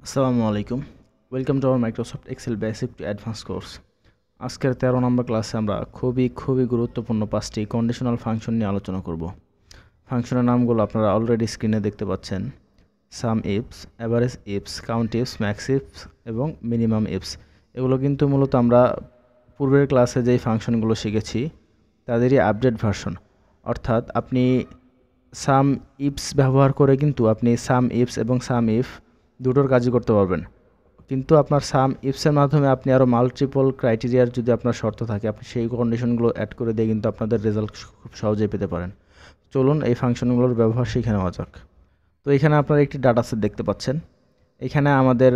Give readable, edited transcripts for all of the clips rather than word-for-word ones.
আসসালামু আলাইকুম। Welcome to our Microsoft Excel basic to advance course. আজকের ১৩ নম্বর ক্লাসে আমরা খুবই গুরুত্বপূর্ণ ৫টি কন্ডিশনাল ফাংশন নিয়ে আলোচনা করব। ফাংশনের নামগুলো আপনারা অলরেডি স্ক্রিনে দেখতে পাচ্ছেন। Sum ifs, average ifs, count ifs, max ifs এবং মিনিমাম ইফস। এগুলো কিন্তু মূলত আমরা পূর্বের ক্লাসে যেই ফাংশনগুলো শিখেছি তাদেরই আপডেট ভার্সন। অর্থাৎ আপনি সাম ইফস ব্যবহার করে কিন্তু আপনি সাম ইফস এবং সাম ইফ দুটোর কাজই করতে পারবেন। কিন্তু আপনার সাম ইফসের মাধ্যমে আপনি আরও মাল্টিপল ক্রাইটেরিয়ার যদি আপনার শর্ত থাকে আপনি সেই কন্ডিশনগুলো অ্যাড করে দিয়ে কিন্তু আপনাদের রেজাল্ট খুব সহজেই পেতে পারেন। চলুন এই ফাংশনগুলোর ব্যবহার শিখে নেওয়া যাক। তো এখানে আপনারা একটি ডাটা সেট দেখতে পাচ্ছেন। এখানে আমাদের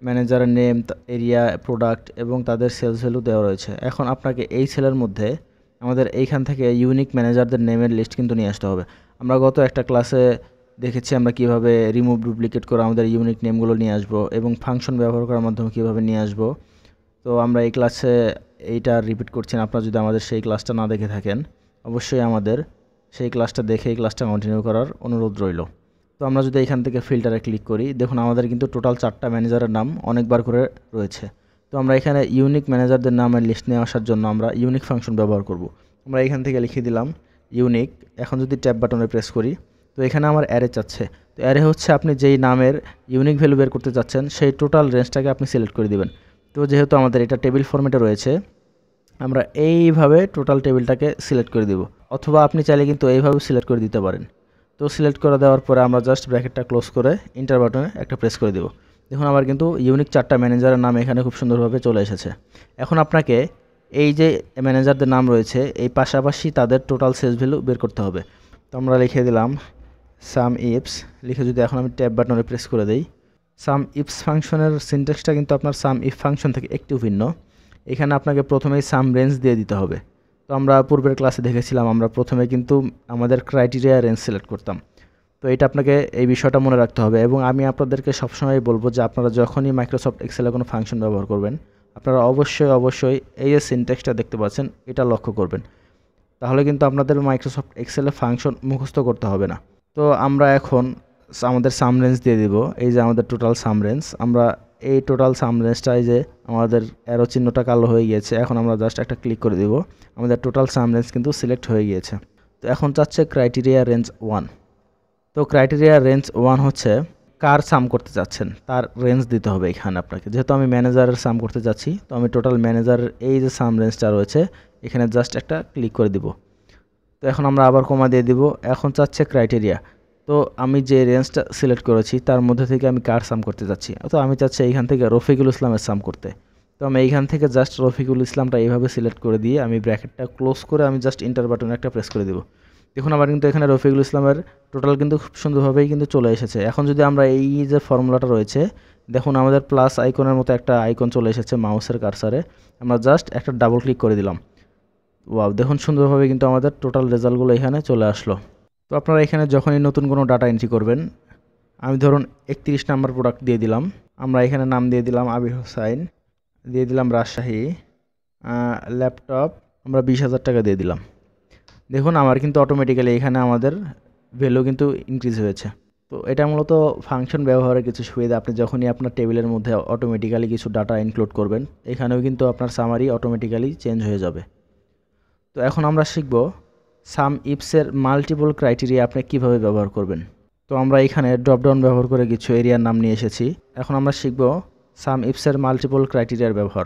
ম্যানেজারের নেম, এরিয়া, প্রোডাক্ট এবং তাদের সেলস ভ্যালু দেওয়া রয়েছে। এখন আপনাকে এই সেলের মধ্যে আমাদের এইখান থেকে ইউনিক ম্যানেজারদের নেমের লিস্ট কিন্তু নিয়ে আসতে হবে। আমরা গত একটা ক্লাসে দেখেছি আমরা কিভাবে রিমুভ ডুপ্লিকেট করে আমাদের ইউনিক নেমগুলো নিয়ে আসবো এবং ফাংশন ব্যবহার করার মাধ্যমে কিভাবে নিয়ে আসবো। তো আমরা এই ক্লাসে এইটা রিপিট করছি না। আপনারা যদি আমাদের সেই ক্লাসটা না দেখে থাকেন অবশ্যই আমাদের সেই ক্লাসটা দেখে এই ক্লাসটা কন্টিনিউ করার অনুরোধ রইল। তো আমরা যদি এখান থেকে ফিল্টারে ক্লিক করি, দেখুন আমাদের কিন্তু টোটাল 4টা ম্যানেজারের নাম অনেকবার করে রয়েছে। তো আমরা এখানে ইউনিক ম্যানেজারদের নামের লিস্ট নিয়ে আসার জন্য আমরা ইউনিক ফাংশন ব্যবহার করব। আমরা এখান থেকে লিখে দিলাম ইউনিক। এখন যদি ট্যাব বাটনে প্রেস করি তো এখানে আমার অ্যারে চাচ্ছে। তো অ্যারে হচ্ছে আপনি যেই নামের ইউনিক ভ্যালু বের করতে চাচ্ছেন সেই টোটাল রেঞ্জটাকে আপনি সিলেক্ট করে দিবেন। তো যেহেতু আমাদের এটা টেবিল ফরম্যাটে রয়েছে আমরা এইভাবে টোটাল টেবিলটাকে সিলেক্ট করে দিব, অথবা আপনি চাইলে কিন্তু এইভাবে সিলেক্ট করে দিতে পারেন। তো সিলেক্ট করে দেওয়ার পরে আমরা জাস্ট ব্র্যাকেটটা ক্লোজ করে ইন্টার বাটনে একটা প্রেস করে দেব। দেখুন আমার কিন্তু ইউনিক 4টা ম্যানেজারের নাম এখানে খুব সুন্দরভাবে চলে এসেছে। এখন আপনাকে এই যে ম্যানেজারদের নাম রয়েছে এই পাশাপাশি তাদের টোটাল সেলস ভ্যালু বের করতে হবে। তো আমরা লিখে দিলাম সাম ইফস। লিখে যদি এখন আমি ট্যাব বাটনে প্রেস করে দেই, সাম ইফস ফাংশনের সিনট্যাক্সটা কিন্তু আপনার সাম ইফ ফাংশন থেকে একটু ভিন্ন। এখানে আপনাকে প্রথমেই সাম রেঞ্জ দিয়ে দিতে হবে। তো আমরা পূর্বের ক্লাসে দেখেছিলাম আমরা প্রথমে কিন্তু আমাদের ক্রাইটেরিয়া রেঞ্জ সিলেক্ট করতাম। তো এটা আপনাকে এই বিষয়টা মনে রাখতে হবে এবং আমি আপনাদেরকে সবসময় বলবো যে আপনারা যখনই মাইক্রোসফট এক্সেলে কোনো ফাংশন ব্যবহার করবেন আপনারা অবশ্যই এই যে সিনট্যাক্সটা দেখতে পাচ্ছেন এটা লক্ষ্য করবেন। তাহলে কিন্তু আপনাদের মাইক্রোসফট এক্সেলে ফাংশন মুখস্থ করতে হবে না। তো আমরা এখন আমাদের সাম রেঞ্জ দিয়ে দিব। এই যে আমাদের টোটাল সাম রেঞ্জ, আমরা এই টোটাল সাম রেঞ্জটাই যে আমাদের অ্যারো চিহ্নটা কালো হয়ে গিয়েছে, এখন আমরা জাস্ট একটা ক্লিক করে দিব, আমাদের টোটাল সাম রেঞ্জ কিন্তু সিলেক্ট হয়ে গিয়েছে। তো এখন চাচ্ছে ক্রাইটেরিয়া রেঞ্জ 1। তো ক্রাইটেরিয়া রেঞ্জ 1 হচ্ছে কার সাম করতে চাচ্ছেন তার রেঞ্জ দিতে হবে এখানে আপনাকে। যেহেতু আমি ম্যানেজারের সাম করতে যাচ্ছি তো আমি টোটাল ম্যানেজারের এই যে সাম রেঞ্জটা রয়েছে এখানে জাস্ট একটা ক্লিক করে দিব। তো এখন আমরা আবার কমা দিয়ে দিব। এখন চাচ্ছে ক্রাইটেরিয়া। তো আমি যে রেঞ্জটা সিলেক্ট করেছি তার মধ্যে থেকে আমি কার সাম করতে যাচ্ছি, তো আমি চাচ্ছি এইখান থেকে রফিকুল ইসলামের সাম করতে। তো আমি এইখান থেকে জাস্ট রফিকুল ইসলামটা এইভাবে সিলেক্ট করে দিয়ে আমি ব্র্যাকেটটা ক্লোজ করে আমি জাস্ট ইন্টার বাটনে একটা প্রেস করে দেবো। দেখুন আমার কিন্তু এখানে রফিকুল ইসলামের টোটাল কিন্তু খুব সুন্দরভাবেই কিন্তু চলে এসেছে। এখন যদি আমরা এই যে ফর্মুলাটা রয়েছে দেখুন আমাদের প্লাস আইকনের মতো একটা আইকন চলে এসেছে মাউসের কারসারে, আমরা জাস্ট একটা ডাবল ক্লিক করে দিলাম। ওয়াও, দেখুন সুন্দরভাবে কিন্তু আমাদের টোটাল রেজাল্টগুলো এখানে চলে আসলো। তো আপনারা এখানে যখনই নতুন কোনো ডাটা এন্ট্রি করবেন, আমি ধরুন 31 নাম্বার প্রোডাক্ট দিয়ে দিলাম, আমরা এখানে নাম দিয়ে দিলাম আবির হোসাইন, দিয়ে দিলাম রাজশাহী, ল্যাপটপ আমরা 20,000 টাকা দিয়ে দিলাম। দেখুন আমার কিন্তু অটোমেটিক্যালি এখানে আমাদের ভ্যালু কিন্তু ইনক্রিজ হয়েছে। তো এটা মূলত ফাংশন ব্যবহারের কিছু সুবিধা। আপনি যখনই আপনার টেবিলের মধ্যে অটোমেটিক্যালি কিছু ডাটা ইনক্লুড করবেন এখানেও কিন্তু আপনার সামারি অটোমেটিক্যালি চেঞ্জ হয়ে যাবে। তো এখন আমরা শিখব সাম ইফসের মাল্টিপল ক্রাইটেরিয়া আপনি কিভাবে ব্যবহার করবেন। তো আমরা এখানে ড্রপডাউন ব্যবহার করে কিছু এরিয়ার নাম নিয়ে এসেছি। এখন আমরা শিখব সাম ইফসের মাল্টিপল ক্রাইটেরিয়ার ব্যবহার।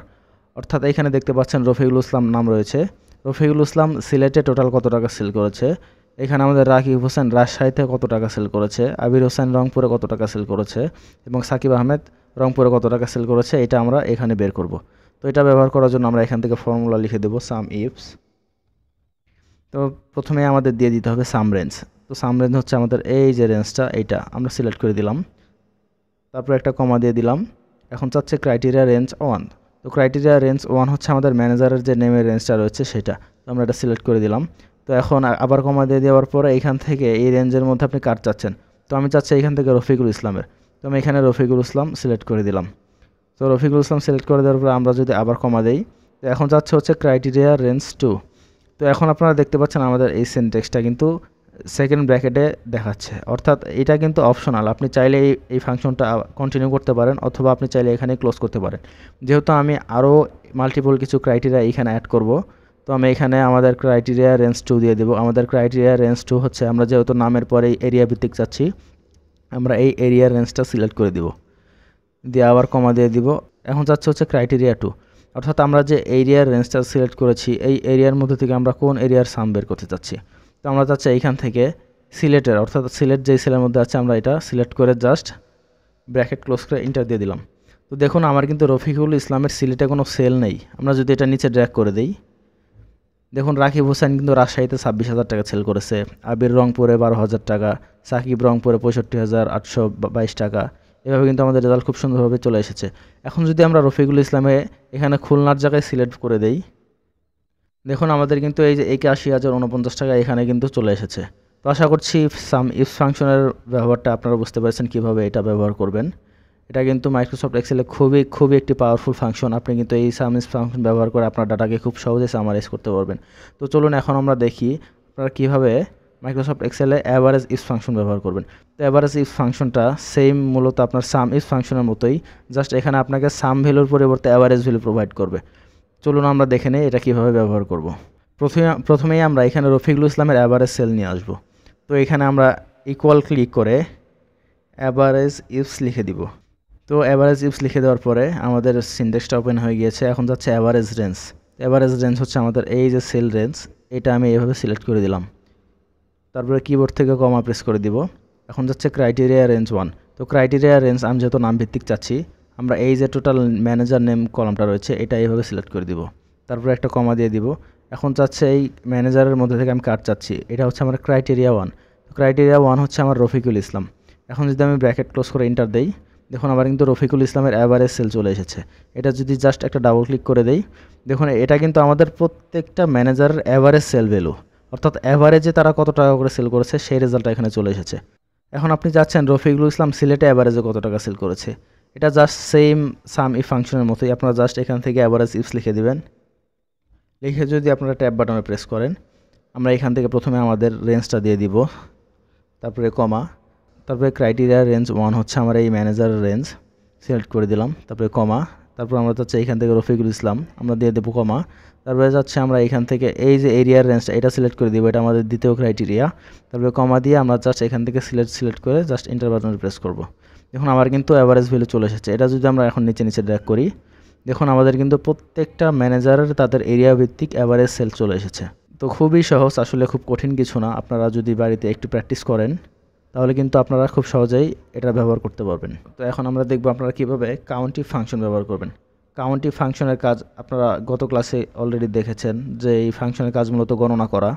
অর্থাৎ এখানে দেখতে পাচ্ছেন রফিকুল ইসলাম নাম রয়েছে। রফিকুল ইসলাম সিলেটে টোটাল কত টাকা সেল করেছে, এখানে আমাদের রাকিব হোসেন রাজশাহীতে কত টাকা সেল করেছে, আবির হোসেন রংপুরে কত টাকা সেল করেছে এবং সাকিব আহমেদ রংপুরে কত টাকা সেল করেছে, এটা আমরা এখানে বের করব। তো এটা ব্যবহার করার জন্য আমরা এখান থেকে ফর্মুলা লিখে দেব সাম ইফস। তো প্রথমে আমাদের দিয়ে দিতে হবে সাম রেঞ্জ। তো সাম রেঞ্জ হচ্ছে আমাদের এই যে রেঞ্জটা এইটা আমরা সিলেক্ট করে দিলাম, তারপর একটা কমা দিয়ে দিলাম। এখন চাচ্ছে ক্রাইটেরিয়া রেঞ্জ 1। তো ক্রাইটেরিয়া রেঞ্জ 1 হচ্ছে আমাদের ম্যানেজারের যে নেমের রেঞ্জটা রয়েছে সেটা, তো আমরা এটা সিলেক্ট করে দিলাম। তো এখন আবার কমা দিয়ে দেওয়ার পরে এইখান থেকে এই রেঞ্জের মধ্যে আপনি কার চাচ্ছেন, তো আমি চাচ্ছি এইখান থেকে রফিকুল ইসলামের, তো আমি এখানে রফিকুল ইসলাম সিলেক্ট করে দিলাম। তো রফিকুল ইসলাম সিলেক্ট করে দেওয়ার পরে আমরা যদি আবার কমা দেই, তো এখন যাচ্ছে হচ্ছে ক্রাইটেরিয়া রেঞ্জ 2। তো এখন আপনারা দেখতে পাচ্ছেন আমাদের এই সিনট্যাক্সটা কিন্তু সেকেন্ড ব্র্যাকেটে দেখাচ্ছে, অর্থাৎ এটা কিন্তু অপশনাল। আপনি চাইলে এই ফাংশনটা কন্টিনিউ করতে পারেন অথবা আপনি চাইলে এখানে ক্লোজ করতে পারেন। যেহেতু আমি আরও মাল্টিপল কিছু ক্রাইটেরিয়া এখানে অ্যাড করব, তো আমি এখানে আমাদের ক্রাইটেরিয়া রেঞ্জ 2 দিয়ে দেবো। আমাদের ক্রাইটেরিয়া রেঞ্জ 2 হচ্ছে আমরা যেহেতু নামের পরে এরিয়া ভিত্তিক চাচ্ছি, আমরা এই এরিয়ার রেঞ্জটা সিলেক্ট করে দিব, দিয়ে আবার কমা দিয়ে দিব। এখন যাচ্ছে হচ্ছে ক্রাইটেরিয়া 2, অর্থাৎ আমরা যে এরিয়ার রেঞ্জটা সিলেক্ট করেছি এই এরিয়ার মধ্যে থেকে আমরা কোন এরিয়ার সাম বের করতে চাচ্ছি। তো আমরা চাচ্ছি এইখান থেকে সিলেটের, অর্থাৎ সিলেট যেই সেলের মধ্যে আছে আমরা এটা সিলেক্ট করে জাস্ট ব্র্যাকেট ক্লোজ করে এন্টার দিয়ে দিলাম। তো দেখুন আমার কিন্তু রফিকুল ইসলামের সিলেটে কোনো সেল নেই। আমরা যদি এটা নিচে ড্র্যাগ করে দিই, দেখুন রাকিব হোসেন কিন্তু রাজশাহীতে 26,000 টাকা সেল করেছে, আবির রংপুরে 12,000 টাকা, সাকিব রংপুরে 65,822 টাকা। এভাবে কিন্তু আমাদের রেজাল্ট খুব সুন্দরভাবে চলে এসেছে। এখন যদি আমরা রফিকুল ইসলামে এখানে খুলনার জায়গায় সিলেক্ট করে দেই, দেখুন আমাদের কিন্তু এই যে 81,049 টাকা এখানে কিন্তু চলে এসেছে। তো আশা করছি সাম ইফ ফাংশনের ব্যবহারটা আপনারা বুঝতে পেরেছেন কীভাবে এটা ব্যবহার করবেন। এটা কিন্তু মাইক্রোসফট এক্সেলে খুবই একটি পাওয়ারফুল ফাংশন। আপনি কিন্তু এই সাম ইফ ফাংশন ব্যবহার করে আপনার ডাটাকে খুব সহজে সামারাইজ করতে পারবেন। তো চলুন এখন আমরা দেখি আপনারা কীভাবে মাইক্রোসফট এক্সেলে অ্যাভারেজ ইফ ফাংশন ব্যবহার করবেন। তো অ্যাভারেজ ইফ ফাংশনটা সেম মূলত আপনার সাম ইফ ফাংশনের মতোই, জাস্ট এখানে আপনাকে সাম ভ্যালুর পরিবর্তে অ্যাভারেজ ভ্যালু প্রোভাইড করবে। চলুন আমরা দেখে নিই এটা কীভাবে ব্যবহার করব। প্রথমেই আমরা এখানে রফিকুল ইসলামের অ্যাভারেজ সেল নিয়ে আসব। তো এখানে আমরা ইকুয়াল ক্লিক করে অ্যাভারেজ ইফস লিখে দিব। তো অ্যাভারেজ ইফস লিখে দেওয়ার পরে আমাদের সিনট্যাক্সটা ওপেন হয়ে গিয়েছে। এখন যাচ্ছে অ্যাভারেজ রেঞ্জ। অ্যাভারেজ রেঞ্জ হচ্ছে আমাদের এই যে সেল রেঞ্জ, এটা আমি এইভাবে সিলেক্ট করে দিলাম। তারপরে কিবোর্ড থেকে কমা প্রেস করে দিব। এখন যাচ্ছে ক্রাইটেরিয়া রেঞ্জ 1। তো ক্রাইটেরিয়া রেঞ্জ আমি যেহেতু নাম ভিত্তিক চাচ্ছি, আমরা এই যে টোটাল ম্যানেজার নেম কলামটা রয়েছে এটা এইভাবে সিলেক্ট করে দিব। তারপরে একটা কমা দিয়ে দিব। এখন চাচ্ছে এই ম্যানেজারের মধ্যে থেকে আমি কাট চাচ্ছি, এটা হচ্ছে আমার ক্রাইটেরিয়া 1। তো ক্রাইটেরিয়া 1 হচ্ছে আমার রফিকুল ইসলাম। এখন যদি আমি ব্র্যাকেট ক্লোজ করে এন্টার দেই, দেখুন আবার কিন্তু রফিকুল ইসলামের অ্যাভারেজ সেল চলে এসেছে। এটা যদি জাস্ট একটা ডাবল ক্লিক করে দেই, দেখুন এটা কিন্তু আমাদের প্রত্যেকটা ম্যানেজারের অ্যাভারেজ সেল ভ্যালু, অর্থাৎ অ্যাভারেজে তারা কত টাকা করে সেল করেছে সেই রেজাল্টটা এখানে চলে এসেছে। এখন আপনি যাচ্ছেন রফিকুল ইসলাম সিলেটে অ্যাভারেজে কত টাকা সেল করেছে, এটা জাস্ট সেম সাম ইফ ফাংশনের মতোই। আপনারা জাস্ট এখান থেকে অ্যাভারেজ ইফস লিখে দিবেন। লিখে যদি আপনারা ট্যাব বাটনে প্রেস করেন, আমরা এখান থেকে প্রথমে আমাদের রেঞ্জটা দিয়ে দিব, তারপরে কমা, তারপরে ক্রাইটেরিয়া রেঞ্জ 1 হচ্ছে আমার এই ম্যানেজারের রেঞ্জ, সিলেক্ট করে দিলাম, তারপরে কমা, তারপর আমরা যাচ্ছি এখান থেকে রফিকুল ইসলাম আমরা দিয়ে দেবো কমা, তারপরে যাচ্ছে আমরা এখান থেকে এই যে এরিয়ার রেঞ্জটা এটা সিলেক্ট করে দিব, এটা আমাদের দ্বিতীয় ক্রাইটেরিয়া, তারপরে কমা দিয়ে আমরা জাস্ট এখান থেকে সিলেক্ট করে জাস্ট এন্টার বাটনে প্রেস করব। দেখুন আমার কিন্তু অ্যাভারেজ ভ্যালু চলে এসেছে। এটা যদি আমরা এখন নিচে ড্র্যাগ করি, দেখুন আমাদের কিন্তু প্রত্যেকটা ম্যানেজারের তাদের এরিয়া ভিত্তিক অ্যাভারেজ সেল চলে এসেছে। তো খুবই সহজ, আসলে খুব কঠিন কিছু না। আপনারা যদি বাড়িতে একটু প্র্যাকটিস করেন তাহলে কিন্তু আপনারা খুব সহজেই এটা ব্যবহার করতে পারবেন। তো এখন আমরা দেখব আপনারা কীভাবে কাউন্টিভ ফাংশন ব্যবহার করবেন। কাউন্টিভ ফাংশনের কাজ আপনারা গত ক্লাসে অলরেডি দেখেছেন যে এই ফাংশনের কাজ মূলত গণনা করা।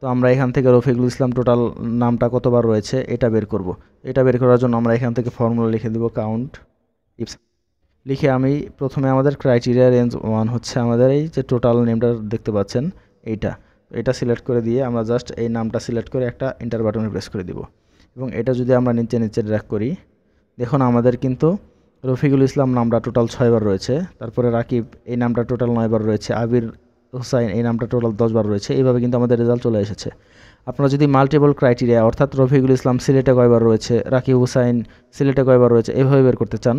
তো আমরা এখান থেকে রফিকুল ইসলাম টোটাল নামটা কতবার রয়েছে এটা বের করব। এটা বের করার জন্য আমরা এখান থেকে ফর্মুলা লিখে দেব কাউন্ট ইফস। লিখে আমি প্রথমে আমাদের ক্রাইটেরিয়া রেঞ্জ 1 হচ্ছে আমাদের এই যে টোটাল নেমটা দেখতে পাচ্ছেন এটা সিলেক্ট করে দিয়ে আমরা জাস্ট এই নামটা সিলেক্ট করে একটা এন্টার বাটনে প্রেস করে দিব। এবং এটা যদি আমরা নিচে ড্র্যাগ করি, দেখুন আমাদের কিন্তু রফিকুল ইসলাম নামটা টোটাল 6 বার রয়েছে, তারপরে রাকিব এই নামটা টোটাল 9 বার রয়েছে, আবির হোসাইন এই নামটা টোটাল 10 বার রয়েছে। এইভাবে কিন্তু আমাদের রেজাল্ট চলে এসেছে। আপনারা যদি মাল্টিপল ক্রাইটেরিয়া অর্থাৎ রফিকুল ইসলাম সিলেটে কয়বার রয়েছে, রাকিব হোসাইন সিলেটে কয়বার রয়েছে এইভাবে বের করতে চান,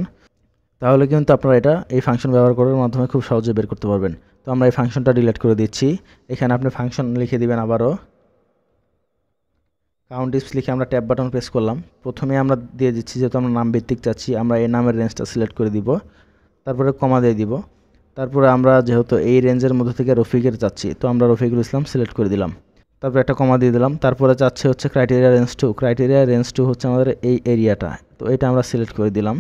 তাহলে কিন্তু আপনারা এটা এই ফাংশন ব্যবহার করার মাধ্যমে খুব সহজে বের করতে পারবেন। তো আমরা এই ফাংশনটা ডিলিট করে দিচ্ছি। এখানে আপনি ফাংশন লিখে দিবেন আবারও কাউন্ট ইফস লিখে আমরা ট্যাব বাটন প্রেস করলাম। প্রথমে আমরা দিয়ে দিচ্ছি যেহেতু আমরা নাম ভিত্তিক চাচ্ছি, আমরা এই নামের রেঞ্জটা সিলেক্ট করে দিব, তারপরে কমা দিয়ে দিব। তারপরে আমরা যেহেতু এই রেঞ্জের মধ্যে থেকে রফিকের চাচ্ছি, তো আমরা রফিকুল ইসলাম সিলেক্ট করে দিলাম, তারপরে একটা কমা দিয়ে দিলাম। তারপরে চাচ্ছে হচ্ছে ক্রাইটেরিয়া রেঞ্জ 2। ক্রাইটেরিয়া রেঞ্জ 2 হচ্ছে আমাদের এই এরিয়াটা, তো এটা আমরা সিলেক্ট করে দিলাম,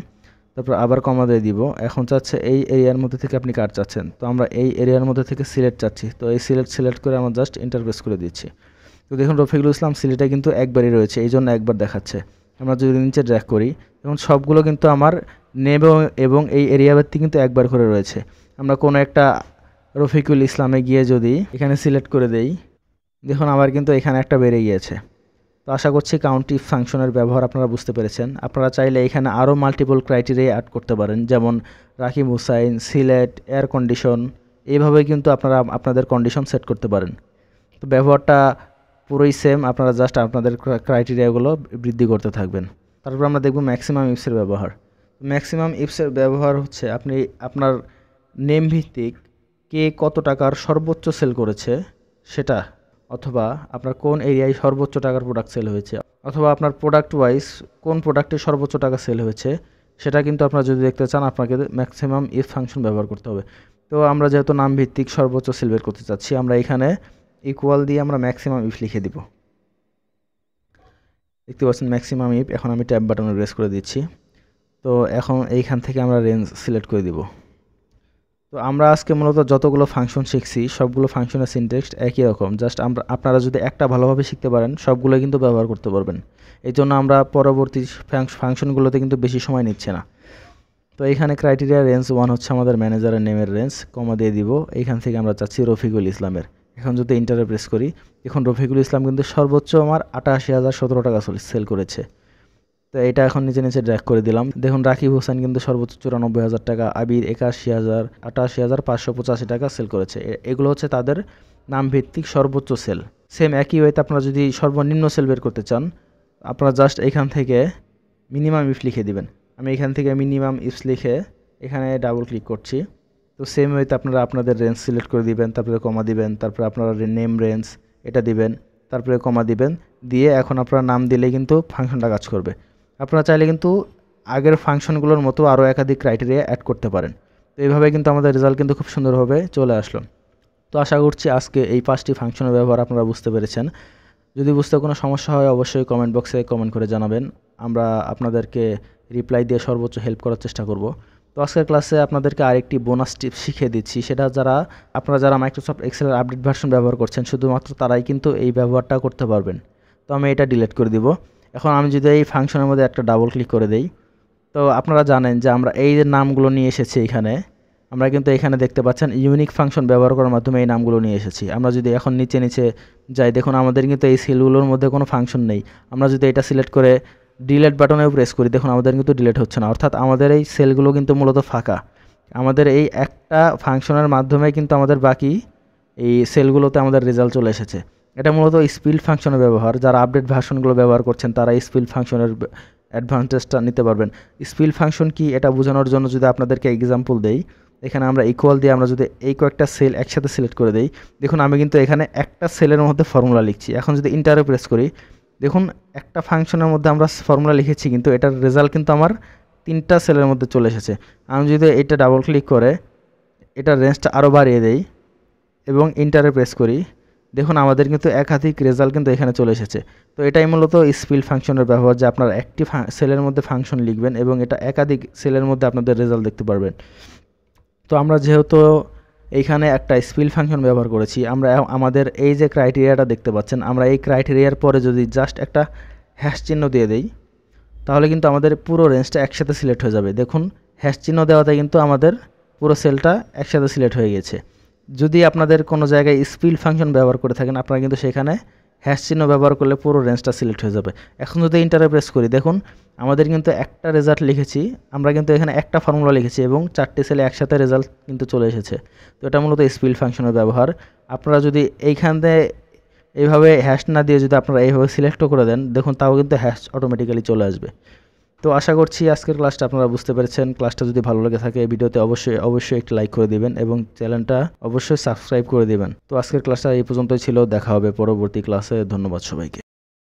তারপর আবার কমা দিয়ে দিব। এখন চাচ্ছে এই এরিয়ার মধ্যে থেকে আপনি কাট চাচ্ছেন, তো আমরা এই এরিয়ার মধ্যে থেকে সিলেক্ট চাচ্ছি, তো এই সিলেক্ট করে আমরা জাস্ট এন্টার প্রেস করে দিচ্ছি। তো দেখুন রফিকুল ইসলাম সিলেটে কিন্তু একবারই রয়েছে, এই জন্য একবার দেখাচ্ছে। আমরা যদি নিচে ড্র্যাগ করি, এখন সবগুলো কিন্তু আমার নেম এবং এই এরিয়া ভিত্তিক কিন্তু একবার করে রয়েছে। আমরা কোনো একটা রফিকুল ইসলামে গিয়ে যদি এখানে সিলেক্ট করে দেই, দেখুন আমার কিন্তু এখানে একটা বেড়ে গিয়েছে। তো আশা করছি কাউন্টিভ ফাংশনের ব্যবহার আপনারা বুঝতে পেরেছেন। আপনারা চাইলে এখানে আরও মাল্টিপল ক্রাইটেরিয়া অ্যাড করতে পারেন, যেমন রাকিব হুসাইন, সিলেট, এয়ার কন্ডিশন, এইভাবে কিন্তু আপনারা আপনাদের কন্ডিশন সেট করতে পারেন। তো ব্যবহারটা পুরোই সেম, আপনারা জাস্ট আপনাদের ক্রাইটেরিয়াগুলো বৃদ্ধি করতে থাকবেন। তারপর আমরা দেখব ম্যাক্সিমাম ইফসের ব্যবহার। ম্যাক্সিমাম ইফসের ব্যবহার হচ্ছে আপনি আপনার নেম ভিত্তিক কে কত টাকার সর্বোচ্চ সেল করেছে সেটা, অথবা আপনার কোন এরিয়ায় সর্বোচ্চ টাকার প্রোডাক্ট সেল হয়েছে, অথবা আপনার প্রোডাক্ট ওয়াইজ কোন প্রোডাক্টে সর্বোচ্চ টাকা সেল হয়েছে সেটা কিন্তু আপনারা যদি দেখতে চান আপনাকে ম্যাক্সিমাম ইফ ফাংশন ব্যবহার করতে হবে। তো আমরা যেহেতু নাম ভিত্তিক সর্বোচ্চ সেল বের করতে চাচ্ছি, আমরা এখানে ইকুয়াল দিয়ে আমরা ম্যাক্সিমাম ইফ লিখে দিব। দেখতে পাচ্ছেন ম্যাক্সিমাম ইফ। এখন আমি ট্যাব বাটনে প্রেস করে দিচ্ছি। তো এখন এইখান থেকে আমরা রেঞ্জ সিলেক্ট করে দিব। তো আমরা আজকে মূলত যতগুলো ফাংশন শিখছি সবগুলো ফাংশনের সিনট্যাক্স একই রকম, জাস্ট আপনারা যদি একটা ভালোভাবে শিখতে পারেন সবগুলো কিন্তু ব্যবহার করতে পারবেন। এই জন্য আমরা পরবর্তী ফাংশনগুলোতে কিন্তু বেশি সময় নিচ্ছে না। তো এইখানে ক্রাইটেরিয়া রেঞ্জ 1 হচ্ছে আমাদের ম্যানেজারের নেমের রেঞ্জ, কমা দিয়ে দিব। এইখান থেকে আমরা চাচ্ছি রফিকুল ইসলামের। এখন যদি ইন্টারে প্রেস করি, এখন রফিকুল ইসলাম কিন্তু সর্বোচ্চ আমার 88,017 টাকা সেল করেছে। তো এটা এখন নিচে নিচে ড্র্যাগ করে দিলাম। দেখুন রাকিব হোসেন কিন্তু সর্বোচ্চ 94,000 টাকা, আবির 88,585 টাকা সেল করেছে। এগুলো হচ্ছে তাদের নাম ভিত্তিক সর্বোচ্চ সেল। সেম একই ওয়েতে আপনারা যদি সর্বনিম্ন সেল বের করতে চান, আপনারা জাস্ট এখান থেকে মিনিমাম ইফ লিখে দিবেন। আমি এখান থেকে মিনিমাম ইফস লিখে এখানে ডাবল ক্লিক করছি। তো সেম ওয়েতে আপনারা আপনাদের রেঞ্জ সিলেক্ট করে দিবেন, তারপরে কমা দিবেন, তারপরে আপনারা নেম রেঞ্জ এটা দিবেন, তারপরে কমা দিবেন, দিয়ে এখন আপনারা নাম দিলে কিন্তু ফাংশনটা কাজ করবে। আপনারা চাইলে কিন্তু আগের ফাংশনগুলোর মতো আরও একাধিক ক্রাইটেরিয়া অ্যাড করতে পারেন। তো এইভাবে কিন্তু আমাদের রেজাল্ট কিন্তু খুব সুন্দরভাবে চলে আসলো। তো আশা করছি আজকে এই 5টি ফাংশনের ব্যবহার আপনারা বুঝতে পেরেছেন। যদি বুঝতে কোনো সমস্যা হয় অবশ্যই কমেন্ট বক্সে কমেন্ট করে জানাবেন। আমরা আপনাদেরকে রিপ্লাই দিয়ে সর্বোচ্চ হেল্প করার চেষ্টা করব। তো আজকের ক্লাসে আপনাদেরকে আরেকটি বোনাস টিপ শিখিয়ে দিচ্ছি, সেটা আপনারা যারা মাইক্রোসফট এক্সেলের আপডেট ভার্সন ব্যবহার করছেন শুধুমাত্র তারাই কিন্তু এই ব্যবহারটা করতে পারবেন। তো আমি এটা ডিলিট করে দিব। এখন আমি যদি এই ফাংশনের মধ্যে একটা ডাবল ক্লিক করে দেই, তো আপনারা জানেন যে আমরা এই যে নামগুলো নিয়ে এসেছি এখানে, আমরা কিন্তু এখানে দেখতে পাচ্ছেন ইউনিক ফাংশন ব্যবহার করার মাধ্যমে এই নামগুলো নিয়ে এসেছি। আমরা যদি এখন নিচে নিচে যাই, দেখুন আমাদের কিন্তু এই সেলগুলোর মধ্যে কোনো ফাংশন নেই। আমরা যদি এটা সিলেক্ট করে ডিলিট বাটনেও প্রেস করি, দেখুন আমাদের কিন্তু ডিলিট হচ্ছে না, অর্থাৎ আমাদের এই সেলগুলো কিন্তু মূলত ফাঁকা। আমাদের এই একটা ফাংশনের মাধ্যমে কিন্তু আমাদের বাকি এই সেলগুলোতে আমাদের রেজাল্ট চলে এসেছে। এটা মূলত স্পিল ফাংশনের ব্যবহার। যারা আপডেট ভার্সনগুলো ব্যবহার করছেন তারা স্পিল ফাংশনের অ্যাডভান্টেজটা নিতে পারবেন। স্পিল ফাংশন কি এটা বোঝানোর জন্য যদি আপনাদেরকে এক্সাম্পল দেই, এখানে আমরা ইকুয়াল দিয়ে আমরা যদি এই কয়েকটা সেল একসাথে সিলেক্ট করে দেই, দেখুন আমি কিন্তু এখানে একটা সেলের মধ্যে ফর্মুলা লিখছি। এখন যদি ইন্টারে প্রেস করি, দেখুন একটা ফাংশনের মধ্যে আমরা ফর্মুলা লিখেছি কিন্তু এটার রেজাল্ট কিন্তু আমার 3টা সেলের মধ্যে চলে এসেছে। আমি যদি এটা ডাবল ক্লিক করে এটার রেঞ্জটা আরও বাড়িয়ে দেই এবং ইন্টারে প্রেস করি, দেখুন আমাদের কিন্তু একাধিক রেজাল্ট কিন্তু এখানে চলে এসেছে। তো এটাই মূলত স্পিল ফাংশনের ব্যবহার, যে আপনার একটি সেলের মধ্যে ফাংশন লিখবেন এবং এটা একাধিক সেলের মধ্যে আপনাদের রেজাল্ট দেখতে পারবেন। তো আমরা যেহেতু এইখানে একটা স্পিল ফাংশন ব্যবহার করেছি, আমরা আমাদের এই যে ক্রাইটেরিয়াটা দেখতে পাচ্ছেন, আমরা এই ক্রাইটেরিয়ার পরে যদি জাস্ট একটা হ্যাশ চিহ্ন দিয়ে দেই, তাহলে কিন্তু আমাদের পুরো রেঞ্জটা একসাথে সিলেক্ট হয়ে যাবে। দেখুন হ্যাশ চিহ্ন দেওয়াতে কিন্তু আমাদের পুরো সেলটা একসাথে সিলেক্ট হয়ে গেছে। যদি আপনাদের কোনো জায়গায় স্পিল ফাংশন ব্যবহার করে থাকেন, আপনারা কিন্তু সেখানে হ্যাশ চিহ্ন ব্যবহার করলে পুরো রেঞ্জটা সিলেক্ট হয়ে যাবে। এখন যদি ইন্টারে প্রেস করি, দেখুন আমাদের কিন্তু একটা রেজাল্ট লিখেছি, আমরা কিন্তু এখানে একটা ফর্মুলা লিখেছি এবং 4টি সেলে একসাথে রেজাল্ট কিন্তু চলে এসেছে। তো এটা মূলত স্পিল ফাংশনের ব্যবহার। আপনারা যদি এইখানে এইভাবে হ্যাশ না দিয়ে যদি আপনারা এইভাবে সিলেক্টও করে দেন, দেখুন তাও কিন্তু হ্যাশ অটোমেটিক্যালি চলে আসবে। তো আশা করছি আজকের ক্লাসটা আপনারা বুঝতে পেরেছেন। ক্লাসটা যদি ভালো লেগে থাকে ভিডিওতে অবশ্যই একটি লাইক করে দিবেন এবং চ্যানেলটা অবশ্যই সাবস্ক্রাইব করে দিবেন। তো আজকের ক্লাসটা এই পর্যন্তই ছিল, দেখা হবে পরবর্তী ক্লাসে। ধন্যবাদ সবাইকে।